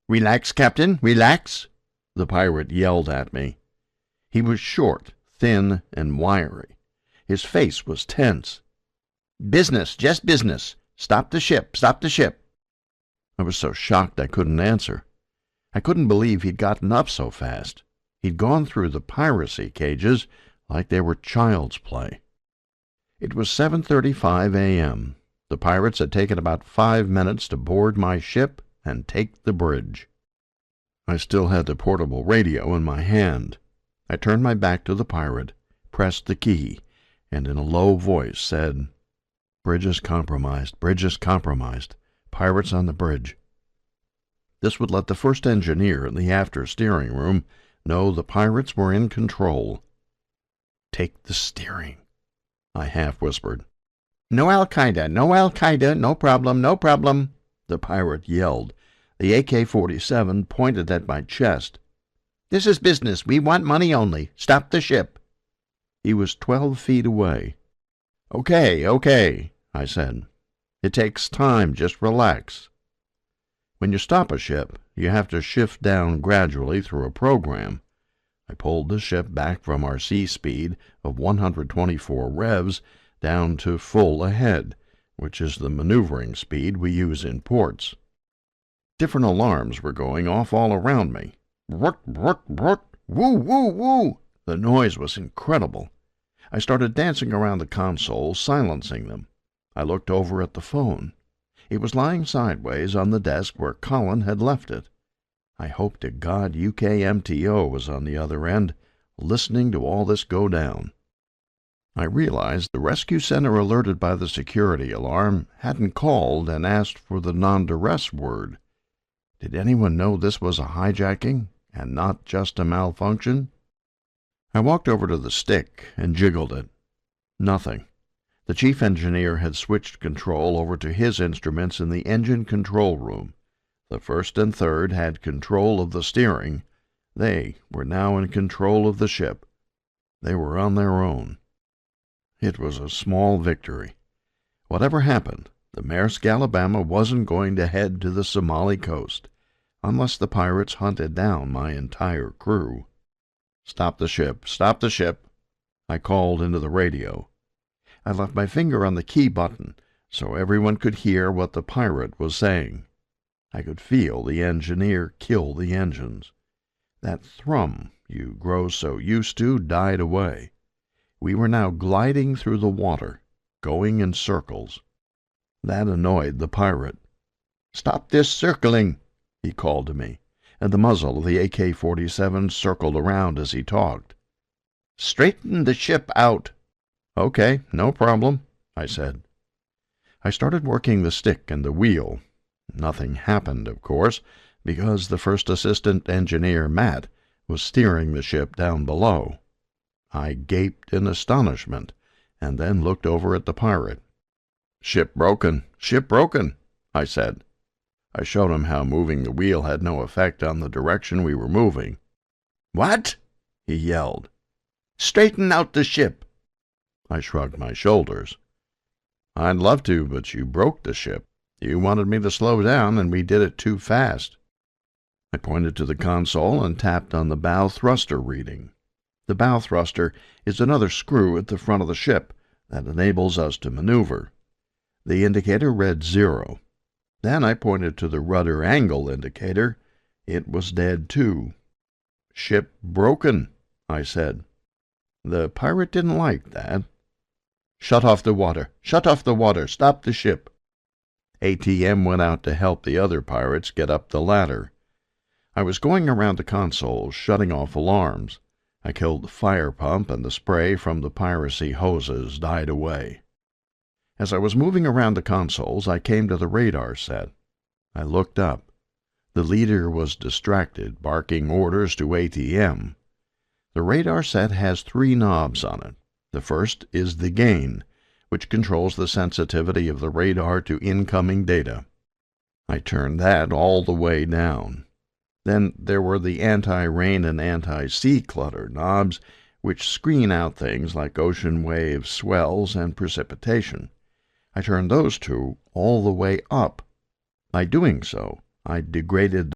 "Relax, Captain, relax," the pirate yelled at me. He was short, thin, and wiry. His face was tense. "Business, just business. Stop the ship, stop the ship." I was so shocked I couldn't answer. I couldn't believe he'd gotten up so fast. He'd gone through the piracy cages like they were child's play. It was 7:35 a.m. The pirates had taken about 5 minutes to board my ship and take the bridge. I still had the portable radio in my hand. I turned my back to the pirate, pressed the key, and in a low voice said, "Bridge is compromised, bridge is compromised. Pirates on the bridge." This would let the first engineer in the after steering room know the pirates were in control. "Take the steering," I half-whispered. "No Al-Qaeda, no Al-Qaeda, no problem, no problem," the pirate yelled. The AK-47 pointed at my chest. "This is business. We want money only. Stop the ship." He was 12 feet away. Okay, I said. "It takes time. Just relax." When you stop a ship, you have to shift down gradually through a program. I pulled the ship back from our sea speed of 124 revs down to full ahead, which is the maneuvering speed we use in ports. Different alarms were going off all around me. Brut, brut, brut, woo, woo, woo. The noise was incredible. I started dancing around the console, silencing them. I looked over at the phone. It was lying sideways on the desk where Colin had left it. I hoped to God UKMTO was on the other end, listening to all this go down. I realized the rescue center alerted by the security alarm hadn't called and asked for the non-duress word. Did anyone know this was a hijacking and not just a malfunction? I walked over to the stick and jiggled it. Nothing. The chief engineer had switched control over to his instruments in the engine control room. The first and third had control of the steering. They were now in control of the ship. They were on their own. It was a small victory. Whatever happened, the Maersk Alabama wasn't going to head to the Somali coast, unless the pirates hunted down my entire crew. "Stop the ship, stop the ship," I called into the radio. I left my finger on the key button so everyone could hear what the pirate was saying. I could feel the engineer kill the engines. That thrum you grow so used to died away. We were now gliding through the water, going in circles. That annoyed the pirate. "Stop this circling," he called to me, and the muzzle of the AK-47 circled around as he talked. "Straighten the ship out." "Okay, no problem," I said. I started working the stick and the wheel. Nothing happened, of course, because the first assistant engineer, Matt, was steering the ship down below. I gaped in astonishment, and then looked over at the pirate. Ship broken, I said. I showed him how moving the wheel had no effect on the direction we were moving. "What?" he yelled. "Straighten out the ship." I shrugged my shoulders. "I'd love to, but you broke the ship. You wanted me to slow down, and we did it too fast." I pointed to the console and tapped on the bow thruster reading. The bow thruster is another screw at the front of the ship that enables us to maneuver. The indicator read 0. Then I pointed to the rudder angle indicator. It was dead too. "Ship broken," I said. The pirate didn't like that. "Shut off the water! Shut off the water! Stop the ship!" ATM went out to help the other pirates get up the ladder. I was going around the console, shutting off alarms. I killed the fire pump, and the spray from the piracy hoses died away. As I was moving around the consoles, I came to the radar set. I looked up. The leader was distracted, barking orders to ATM. The radar set has 3 knobs on it. The first is the gain, which controls the sensitivity of the radar to incoming data. I turned that all the way down. Then there were the anti-rain and anti-sea clutter knobs, which screen out things like ocean waves, swells, and precipitation. I turned those 2 all the way up. By doing so, I degraded